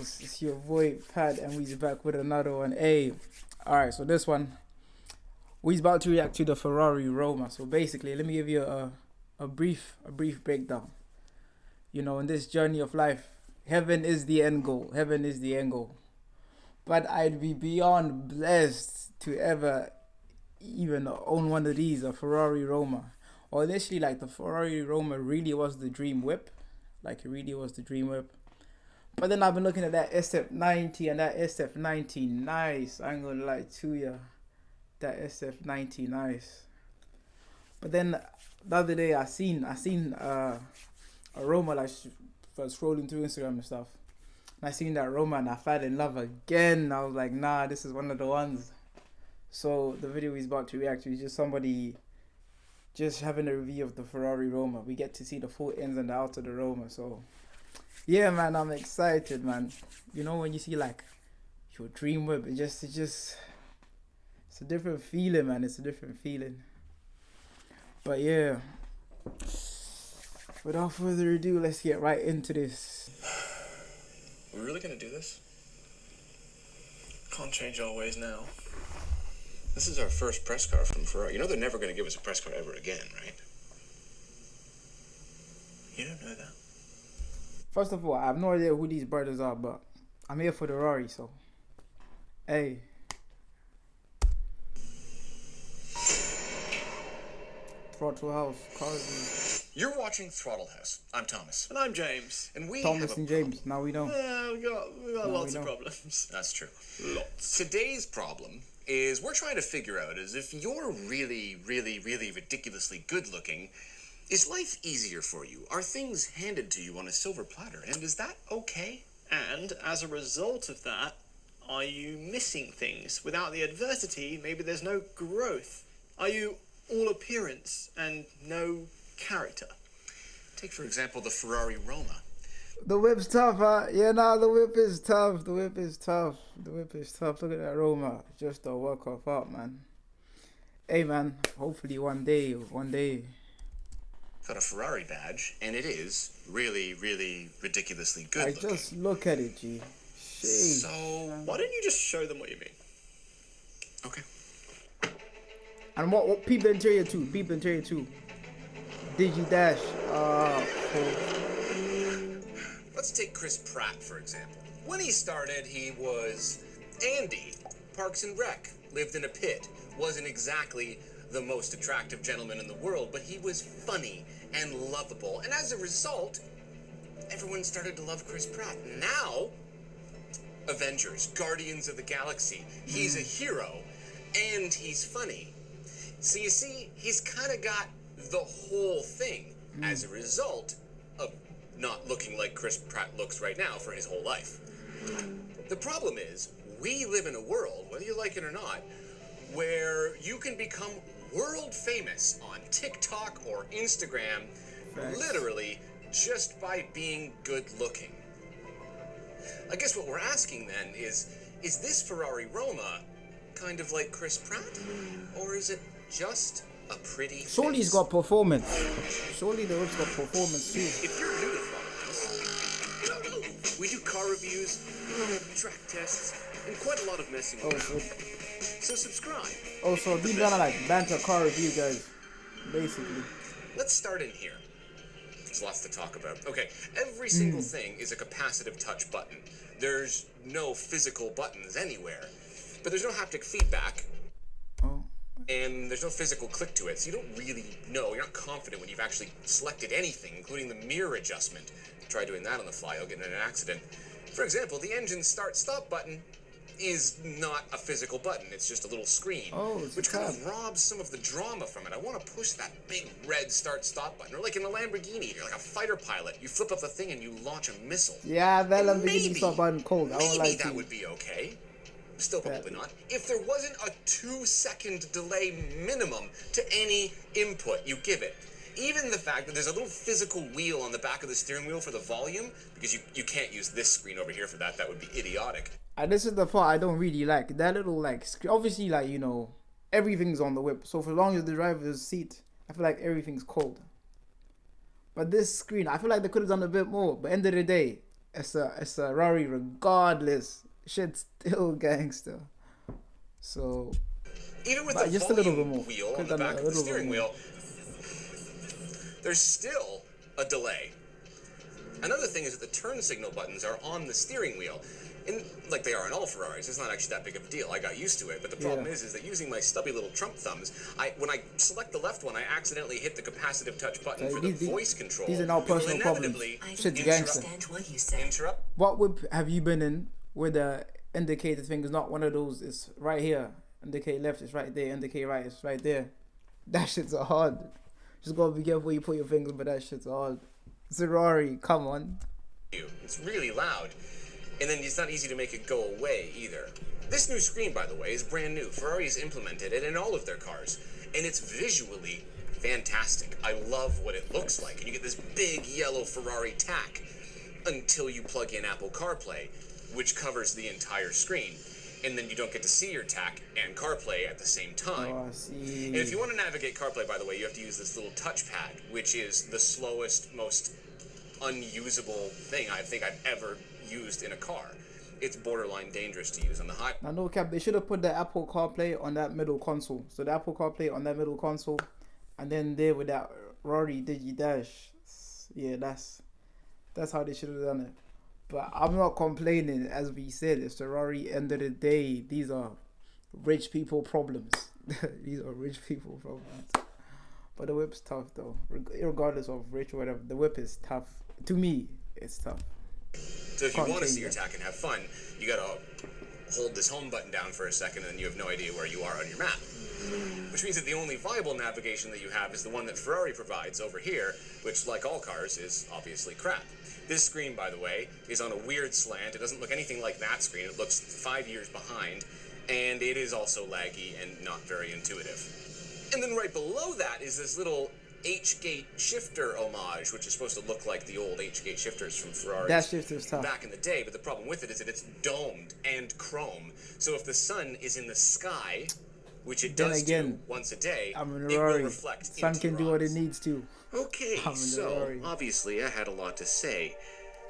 guys, it's your boy Pat, and we's back with another one. Hey, alright, so this one, we's about to react to the Ferrari Roma. So basically, let me give you a brief breakdown. You know, in this journey of life, heaven is the end goal. Heaven is the end goal. But I'd be beyond blessed to ever even own one of these, a Ferrari Roma. Or initially, like, the Ferrari Roma really was the dream whip. Like, it really was the dream whip. But then I've been looking at that SF90, and that SF90 nice. I ain't gonna lie to you. That SF90 nice. But then the other day I seen a Roma, like, was scrolling through Instagram and stuff. And I seen that Roma and I fell in love again. I was like, nah, this is one of the ones. So the video he's about to react to is just somebody just having a review of the Ferrari Roma. We get to see the full ins and outs of the Roma. So yeah, man, I'm excited, man. You know, when you see like your dream whip, it's a different feeling, man. It's a different feeling. But yeah, without further ado, let's get right into this. Are we really gonna do this? Can't change our ways now. This is our first press car from Ferrari. You know they're never gonna give us a press car ever again, right? You don't know that. First of all, I have no idea who these brothers are, but I'm here for the Rari, so hey. Throttle House, cars. You're watching Throttle House. I'm Thomas. And I'm James. And we Thomas have and James. Now we know. We got lots of problems. That's true. Lots. Today's problem is we're trying to figure out is if you're really ridiculously good looking, is life easier for you? Are things handed to you on a silver platter? And is that okay? And as a result of that, are you missing things? Without the adversity, maybe there's no growth. Are you all appearance and no character? Take, for example, the Ferrari Roma. The whip's tough, huh? Yeah, nah, the whip is tough. The whip is tough. The whip is tough. Look at that Roma. Just a work of art, man. Hey, man. Hopefully one day. Got a Ferrari badge, and it is really ridiculously good looking. Just look at it, G. Shit. So, Why don't you just show them what you mean? okay. And what peep the interior too. Peep the interior too. Digi Dash. Cool. Let's take Chris Pratt, for example. When he started, he was Andy, Parks and Rec, lived in a pit, wasn't exactly the most attractive gentleman in the world, but he was funny and lovable. And as a result, everyone started to love Chris Pratt. Now, Avengers, Guardians of the Galaxy, he's a hero and he's funny. So you see, he's kind of got the whole thing as a result of not looking like Chris Pratt looks right now for his whole life. The problem is, we live in a world, whether you like it or not, where you can become world famous on TikTok or Instagram, literally just by being good looking. I guess what we're asking then is this Ferrari Roma kind of like Chris Pratt? Or is it just a pretty Surely he's got performance. Surely the whip's got performance too. If you're new to Throttle House, we do car reviews, track tests, and quite a lot of messing around. So subscribe. So these are like banter car review guys, basically. Let's start in here. There's lots to talk about. Okay, every single thing is a capacitive touch button. There's no physical buttons anywhere, but there's no haptic feedback. And there's no physical click to it, so you don't really know. You're not confident when you've actually selected anything, including the mirror adjustment. Try doing that on the fly, you'll get in an accident. For example, the engine start-stop button is not a physical button. It's just a little screen, which kind of robs some of the drama from it. I want to push that big red start-stop button, or like in a Lamborghini, you're like a fighter pilot. You flip up the thing and you launch a missile. Yeah, that Lamborghini stop button cold. I won't lie to you. Maybe that would be okay. Still probably not. If there wasn't a 2-second delay minimum to any input you give it. Even the fact that there's a little physical wheel on the back of the steering wheel for the volume, because you can't use this screen over here for that. That would be idiotic. And this is the part I don't really like. That little like screen. Obviously, like, you know, everything's on the whip. So for as long as the driver's seat, I feel like everything's cold. But this screen, I feel like they could have done a bit more. But end of the day, it's a Rari regardless. Shit's still gangster. So even with but the just a little bit volume more. wheel on Could've the done back a of the little bit steering more. wheel, there's still a delay. Another thing is that the turn signal buttons are on the steering wheel. And like they are in all Ferraris, it's not actually that big of a deal. I got used to it, but the problem is that using my stubby little Trump thumbs, when I select the left one, I accidentally hit the capacitive touch button for the voice control. These are not It will personal problems. inevitably Shit's gangster. interrupt. What whip have you been in where the indicator thing is not one of those? It's right here. Indicate left, it's right there. Indicate right, it's right there. That shit's hard. Just gotta be careful where you put your fingers, but that shit's hard. Ferrari, come on. It's really loud. And then it's not easy to make it go away either. This new screen, by the way, is brand new. Ferrari's implemented it in all of their cars. And it's visually fantastic. I love what it looks like. And you get this big yellow Ferrari tack until you plug in Apple CarPlay, which covers the entire screen. And then you don't get to see your tack and CarPlay at the same time. Oh, I see. And if you want to navigate CarPlay, by the way, you have to use this little touchpad, which is the slowest, most unusable thing I think I've ever used in a car. It's borderline dangerous to use on the highway. Now, no cap, they should have put the Apple CarPlay on that middle console. So the Apple CarPlay on that middle console, and then there with that Rory Digi Dash. Yeah, that's how they should have done it. But I'm not complaining, as we said. It's the Rory. End of the day, these are rich people problems. These are rich people problems. But the whip's tough though, regardless of rich or whatever. The whip is tough. To me, it's tough. So if you want to see your tack and have fun, you gotta hold this home button down for a second and then you have no idea where you are on your map. Which means that the only viable navigation that you have is the one that Ferrari provides over here, which, like all cars, is obviously crap. This screen, by the way, is on a weird slant. It doesn't look anything like that screen. It looks 5 years behind, and it is also laggy and not very intuitive. And then right below that is this little H-gate shifter homage, which is supposed to look like the old H-gate shifters from Ferrari That shifter's tough. back in the day. But the problem with it is that it's domed and chrome. So if the sun is in the sky, which it Then does again, do once a day, I'm in it a will Rari. reflect Sun into can do what it rocks. needs to. Okay, I'm in a so Rari. obviously I had a lot to say.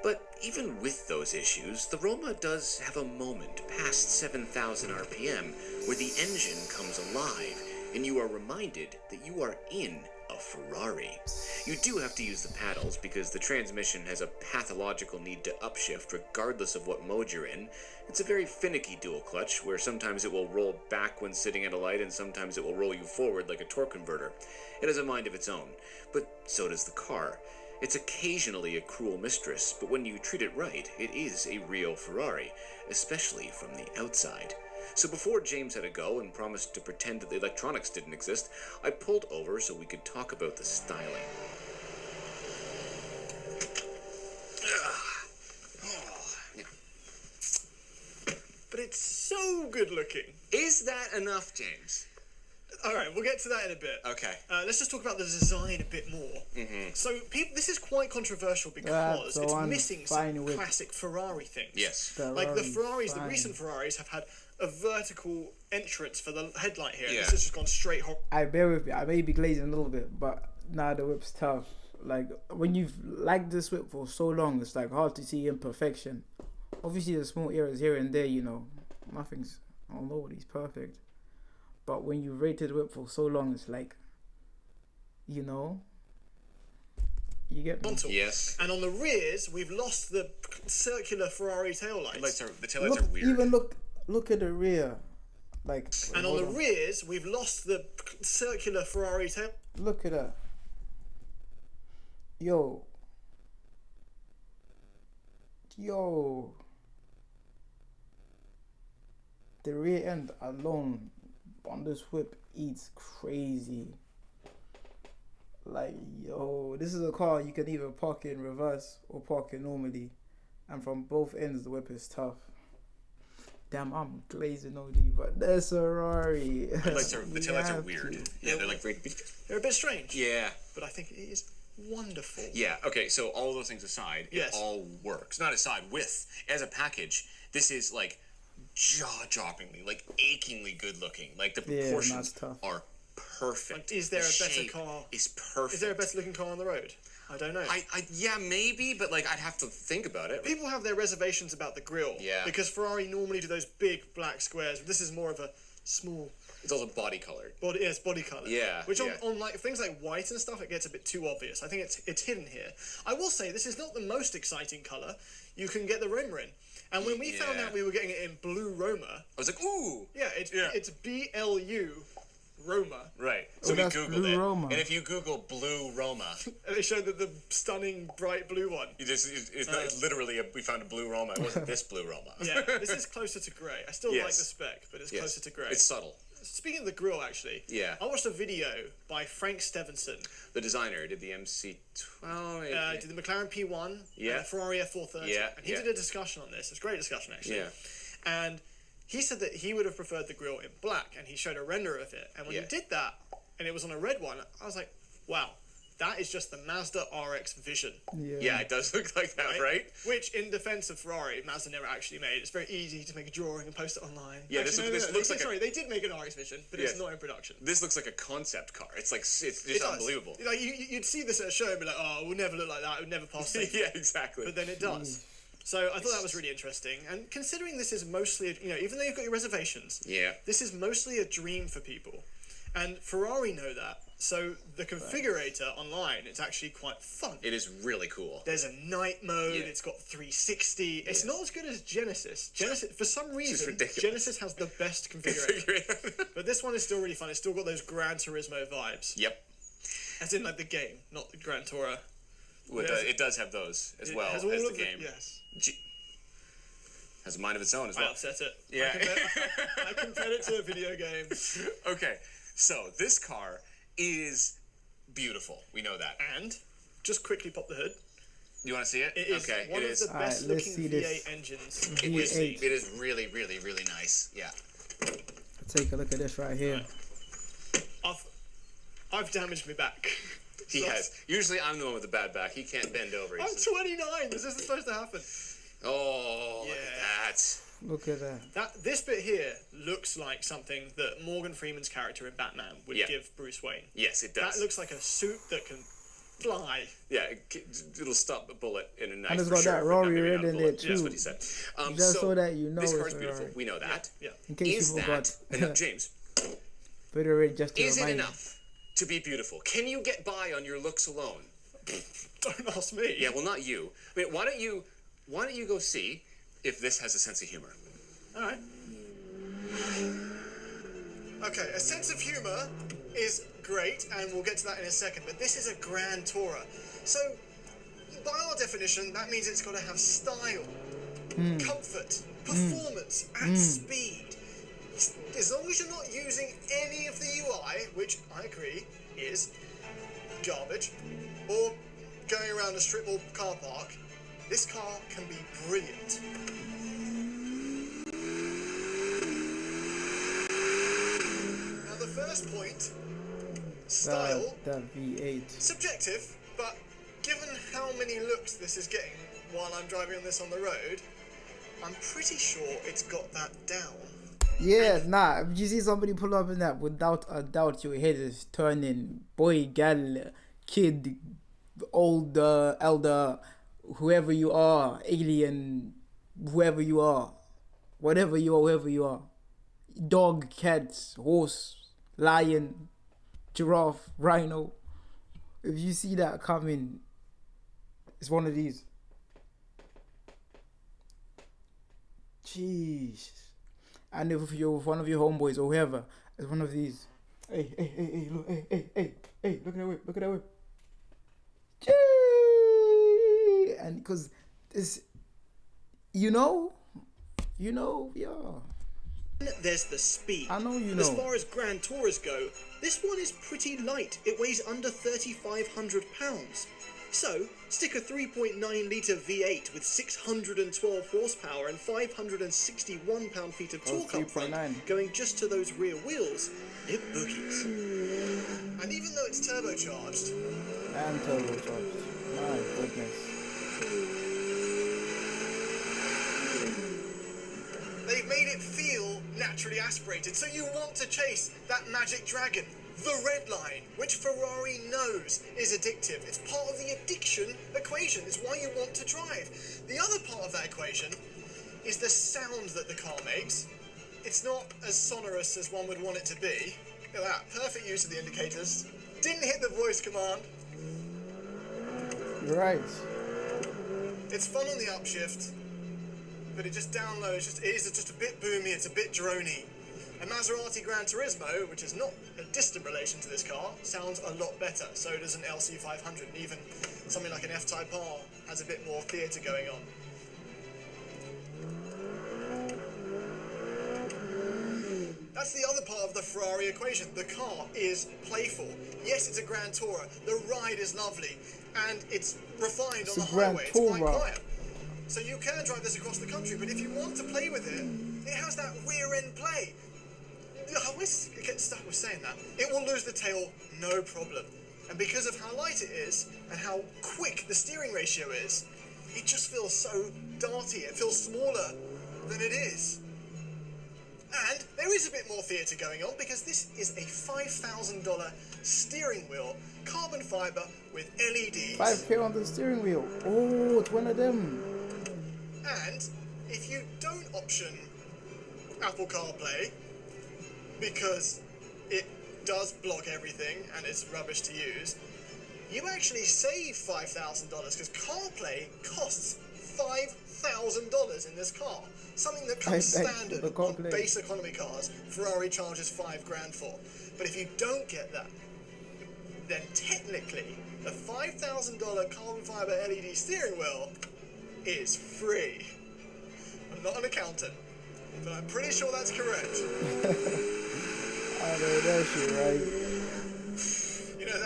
But even with those issues, the Roma does have a moment past 7,000 RPM where the engine comes alive and you are reminded that you are in a Ferrari. You do have to use the paddles because the transmission has a pathological need to upshift regardless of what mode you're in. It's a very finicky dual clutch where sometimes it will roll back when sitting at a light and sometimes it will roll you forward like a torque converter. It has a mind of its own, but so does the car. It's occasionally a cruel mistress, but when you treat it right, it is a real Ferrari, especially from the outside. So before James had a go and promised to pretend that the electronics didn't exist, I pulled over so we could talk about the styling. But it's so good looking. Is that enough, James? All right, we'll get to that in a bit. Okay. Let's just talk about the design a bit more. Mm-hmm. So, this is quite controversial because That's it's the one missing fine some with classic Ferrari things. Yes. Like the Ferrari, Ferraris, the fine. recent Ferraris have had a vertical entrance for the headlight here. Yeah. This has just gone straight I bear with me. I may be glazing a little bit, but nah, the whip's tough. Like when you've liked this whip for so long, it's like hard to see imperfection. Obviously, there's small errors here and there. You know, nothing's. I don't know what he's perfect. But when you rated whip for so long, it's like, you know, you get me. frontal. Yes. And on the rears, we've lost the circular Ferrari taillights. The taillights are weird. Even look at the rear, like. And on the rears, we've lost the circular Ferrari tail. Look at that. Yo. The rear end alone on this whip eats crazy. Like, yo, this is a car you can either park in reverse or park it normally. And from both ends, the whip is tough. Damn, I'm glazing OD, but that's a Ferrari. The taillights are weird. Yeah, they're like very... They're a bit strange. Yeah. But I think it is wonderful. Yeah, okay, so all those things aside, Yes. it all works. Not aside, as a package, this is like jaw-droppingly, like achingly good looking. Like the Yeah, proportions that's tough. are perfect. Like, is there The a better shape car? Is perfect. Is there a better looking car on the road? I don't know. Yeah, maybe, but like I'd have to think about it. People have their reservations about the grille. Yeah. Because Ferrari normally do those big black squares. This is more of a small It's also body colored. body. Yeah, it's body color. Yeah, Which yeah. on like things like white and stuff, it gets a bit too obvious. I think it's hidden here. I will say this is not the most exciting color. You can get the Roma in. And when we found Yeah. out we were getting it in blue Roma, I was like, ooh. it's BLU Roma. Right. Oh, So we that's Googled blue it. Roma. And if you Google blue Roma, And they showed the stunning bright blue one. it's literally we found a blue Roma. It wasn't this blue Roma. Yeah, this is closer to grey. I still like Yes. the spec, but it's Yes. closer to grey. It's subtle. Speaking of the grille, actually, Yeah. I watched a video by Frank Stevenson. The designer did the MC12. He did the McLaren P1 Yeah. and the Ferrari F430. Yeah, And he yeah. did a discussion on this. It's a great discussion, actually. Yeah. And he said that he would have preferred the grille in black, and he showed a render of it. And when Yeah. he did that, and it was on a red one, I was like, wow, that is just the Mazda RX vision. Yeah, it does look like that, right? Which, in defense of Ferrari, Mazda never actually made. It's very easy to make a drawing and post it online. Yeah, Actually, this looks like sorry, they did make an RX vision, but Yeah. it's not in production. This looks like a concept car. It's like it's It just does. unbelievable. Like you'd see this at a show and be like, "Oh, it will never look like that. It would never pass safety." Yeah, exactly. But then it does. So I thought that was really interesting. And considering this is mostly, even though you've got your reservations, Yeah. this is mostly a dream for people, and Ferrari know that. So the configurator online, it's actually quite fun. It is really cool. There's a night mode. Yeah. It's got 360. It's not as good as Genesis. Genesis, for some reason, ridiculous. Genesis has the best configurator. But this one is still really fun. It's still got those Gran Turismo vibes. Yep. As in, like, the game, not the Gran Tourer. Well, it does have those as well It as has all the of game. Yes. Has a mind of its own as I well. upset it. Yeah. I compared it to a video game. Okay, so this car is beautiful. We know that. And, just quickly pop the hood. You want to see it? It is Okay, one it of is. the best Alright, let's looking see V8 this. engines. V8. It is really, really, really nice. Yeah. Take a look at this right here. I've damaged my back. He has. Usually I'm the one with the bad back. He can't bend over. I'm 29. This isn't supposed to happen. Oh, look Yeah. at that. Look at that. This bit here looks like something that Morgan Freeman's character in Batman would Yeah. give Bruce Wayne. Yes, it does. That looks like a suit that can fly. Yeah, it'll stop a bullet in a knife. And it's for got sure, that but Rory maybe red not a in bullet. there That's too. what he said. Just so that you know this it's car's beautiful. Ferrari. We know that. Yeah. In case Is you forgot. that enough, James? Put it red just to Is it remind you. enough to be beautiful? Can you get by on your looks alone? Don't ask me. Yeah, well, not you. I mean, why don't you go see if this has a sense of humor? All right. Okay, a sense of humour is great, and we'll get to that in a second, but this is a Grand Tourer. So, by our definition, that means it's got to have style, comfort, performance, and speed. As long as you're not using any of the UI, which I agree is garbage, or going around a strip mall car park, this car can be brilliant. Now the first point, style, That V8. subjective, but given how many looks this is getting while I'm driving this on the road, I'm pretty sure it's got that down. Yeah, nah. If you see somebody pull up in that, without a doubt, your head is turning. Boy, gal, kid, old, elder, whoever you are, alien, whoever you are, whatever you are, whoever you are. Dog, cat, horse, lion, giraffe, rhino. If you see that coming, it's one of these. Jeez. And if you're one of your homeboys or whoever, it's one of these. Hey, look, hey, look at that whip. Gee! And because this, yeah. There's the speed. I know you As know. far as Grand Tourers go, this one is pretty light. It weighs under 3,500 pounds. So, stick a 3.9 litre V8 with 612 horsepower and 561 pound-feet of torque up front, 3.9. going just to those rear wheels, it boogies. And even though it's turbocharged, And turbocharged. My goodness. they've made it feel naturally aspirated, so you want to chase that magic dragon. the red line, which Ferrari knows is addictive. It's part of the addiction equation. It's why you want to drive. The other part of that equation is the sound that the car makes. It's not as sonorous as one would want it to be. Look at that, perfect use of the indicators. Didn't hit the voice command. You're right. It's fun on the upshift, but it just downloads. It is just a bit boomy, it's a bit drony. A Maserati Gran Turismo, which is not a distant relation to this car, sounds a lot better. So does an LC500, and even something like an F-Type R has a bit more theatre going on. That's the other part of the Ferrari equation. The car is playful. Yes, it's a Grand Tourer. The ride is lovely, and it's refined on the highway. It's quite quiet. So you can drive this across the country, but if you want to play with it, it has that rear-end play. I always get stuck with saying that. It will lose the tail, no problem. And because of how light it is, and how quick the steering ratio is, it just feels so darty. It feels smaller than it is. And there is a bit more theatre going on, because this is a $5,000 steering wheel, carbon fibre with LEDs. 5K on the steering wheel. Oh, it's one of them. And if you don't option Apple CarPlay, because it does block everything and it's rubbish to use, you actually save $5,000, because CarPlay costs $5,000 in this car. Something that comes standard on base economy cars, Ferrari charges $5,000 for. But if you don't get that, then technically the $5,000 carbon fibre LED steering wheel is free. I'm not an accountant, but I'm pretty sure that's correct. I know that shit, right? You know,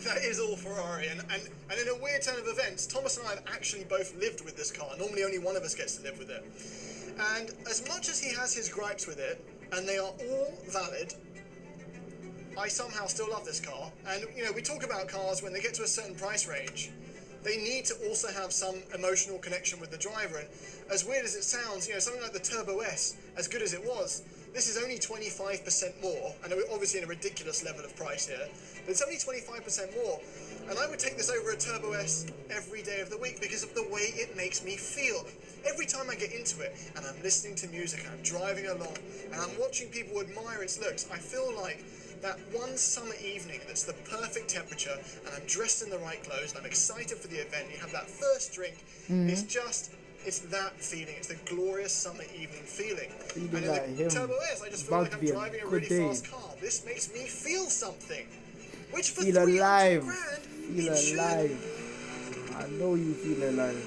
that is all Ferrari. And in a weird turn of events, Thomas and I have actually both lived with this car. Normally only one of us gets to live with it. And as much as he has his gripes with it, and they are all valid, I somehow still love this car. And, you know, we talk about cars when they get to a certain price range, they need to also have some emotional connection with the driver. And as weird as it sounds, you know, something like the Turbo S, as good as it was, this is only 25% more, and obviously in a ridiculous level of price here, but it's only 25% more. And I would take this over a Turbo S every day of the week because of the way it makes me feel. Every time I get into it, and I'm listening to music, and I'm driving along, and I'm watching people admire its looks, I feel like that one summer evening that's the perfect temperature, and I'm dressed in the right clothes, and I'm excited for the event, you have that first drink, it's that feeling, it's the glorious summer evening feeling. And in the Turbo S, I just feel like I'm driving a really fast car. This makes me feel something. Which for feel $300,000, alive. it Feel alive. I know you feel alive.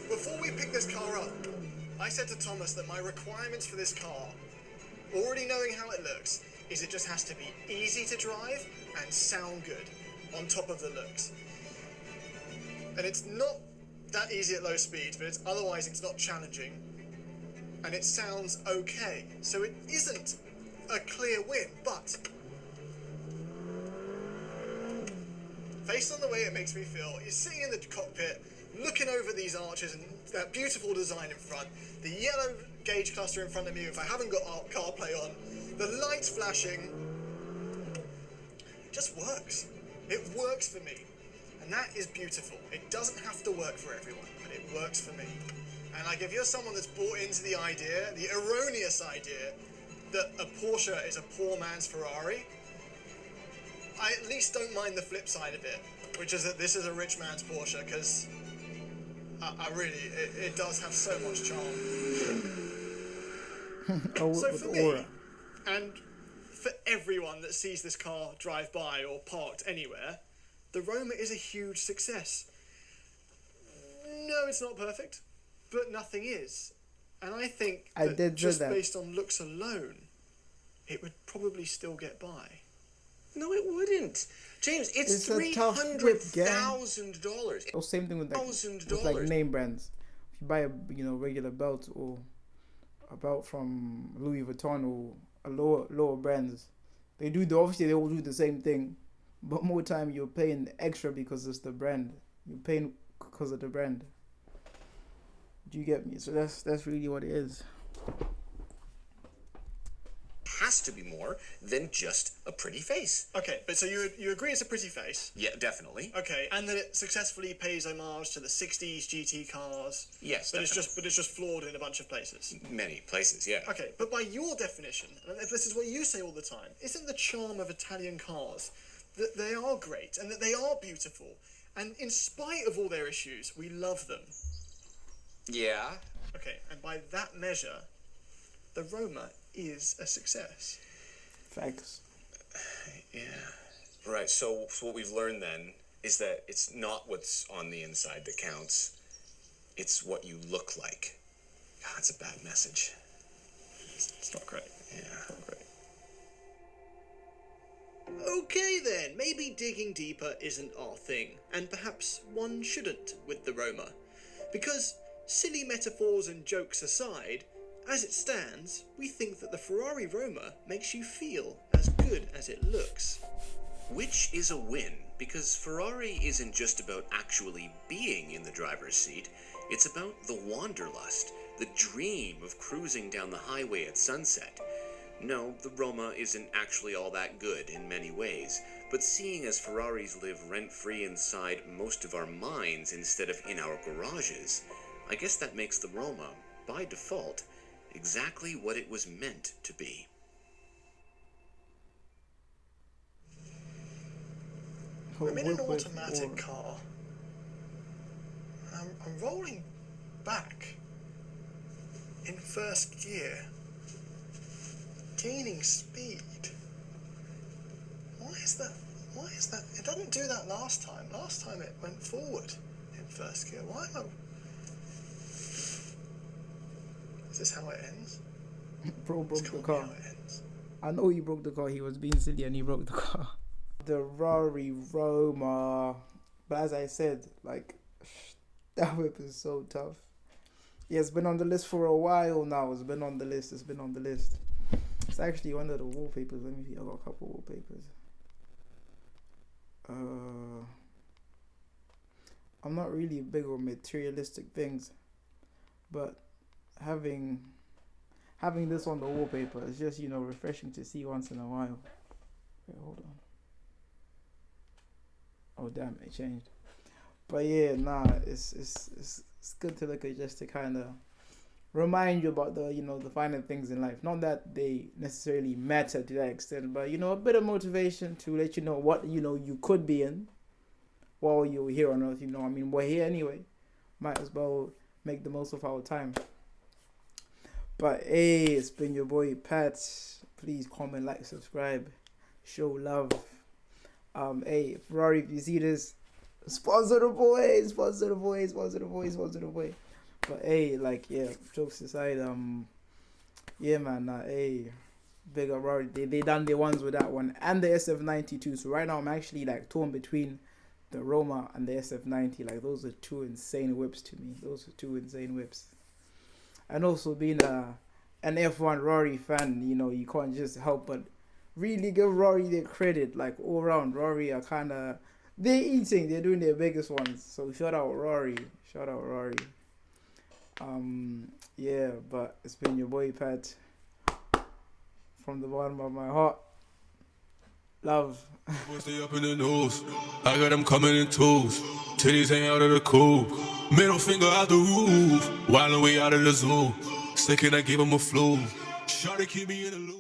Before we pick this car up, I said to Thomas that my requirements for this car, already knowing how it looks, is it just has to be easy to drive and sound good on top of the looks. And it's not that easy at low speeds, but otherwise it's not challenging. And it sounds okay. So it isn't a clear win, but based on the way it makes me feel, you're sitting in the cockpit, looking over these arches and that beautiful design in front, the yellow gauge cluster in front of me if I haven't got CarPlay on, the lights flashing, it just works. It works for me. And that is beautiful. It doesn't have to work for everyone, but it works for me. And like, if you're someone that's bought into the idea, the erroneous idea, that a Porsche is a poor man's Ferrari, I at least don't mind the flip side of it, which is that this is a rich man's Porsche, because I really, it does have so much charm. So for me, and for everyone that sees this car drive by or parked anywhere, the Roma is a huge success. No, it's not perfect, but nothing is. And I think that just based on looks alone, it would probably still get by. No, it wouldn't. James, it's $300,000. Oh, same thing with like name brands. If you buy a regular belt or a belt from Louis Vuitton or a lower brands, obviously they all do the same thing, but more time you're paying extra because it's the brand. You're paying because of the brand. Do you get me? So that's really what it is. has to be more than just a pretty face. Okay, but so you agree it's a pretty face? Yeah, definitely. Okay, and that it successfully pays homage to the 60s GT cars? Yes, But definitely. it's just flawed in a bunch of places. Many places, yeah. Okay, but by your definition, and this is what you say all the time, isn't the charm of Italian cars that they are great and that they are beautiful, and in spite of all their issues, we love them? Yeah. Okay, and by that measure, the Roma is a success. Facts. Yeah. Right, so what we've learned then is that it's not what's on the inside that counts. It's what you look like. God, that's a bad message. It's not great. Yeah. It's not great. Okay then, maybe digging deeper isn't our thing, and perhaps one shouldn't with the Roma. Because, silly metaphors and jokes aside, as it stands, we think that the Ferrari Roma makes you feel as good as it looks. Which is a win, because Ferrari isn't just about actually being in the driver's seat, it's about the wanderlust, the dream of cruising down the highway at sunset. No, the Roma isn't actually all that good in many ways, but seeing as Ferraris live rent-free inside most of our minds instead of in our garages, I guess that makes the Roma, by default, exactly what it was meant to be. I'm in an automatic car. I'm rolling back in first gear, gaining speed. Why is that? Why is that? It didn't do that last time. Last time it went forward in first gear. Why am I? Is this how it ends? Bro broke This the can't be car. how it ends. I know he broke the car. He was being silly and he broke the car. The Ferrari Roma. But as I said, like, that whip is so tough. Yeah, it's been on the list for a while now. It's been on the list. It's actually one of the wallpapers. Let me see. I got a couple wallpapers. I'm not really big on materialistic things, but having this on the wallpaper is just, you know, refreshing to see once in a while. Wait, hold on. Oh damn, it changed. But yeah, nah, it's good to look at, just to kind of remind you about the, you know, the finer things in life. Not that they necessarily matter to that extent, but, you know, a bit of motivation to let you know what, you know, you could be in while you're here on earth. You know, I mean, we're here anyway. Might as well make the most of our time. But hey, it's been your boy Pat. Please comment, like, subscribe, show love. Hey, Ferrari, if you see this, sponsor the boy. But hey, like, yeah, jokes aside, yeah, man, hey, big up Ferrari. They done the ones with that one and the SF92. So right now I'm actually like torn between the Roma and the SF90. Like, those are two insane whips to me. And also being an F1 Rory fan, you know, you can't just help but really give Rory their credit. Like, all around, Rory are kind of, they're doing their biggest ones. So shout out Rory. Yeah, but it's been your boy Pat. From the bottom of my heart, love. Stay up in the news. I got them coming in twos. Titties hang out of the coupe. Middle finger out the roof. Wildin' way out of the zoo. Sick and I gave him a flu. Shawty keep me in the loop.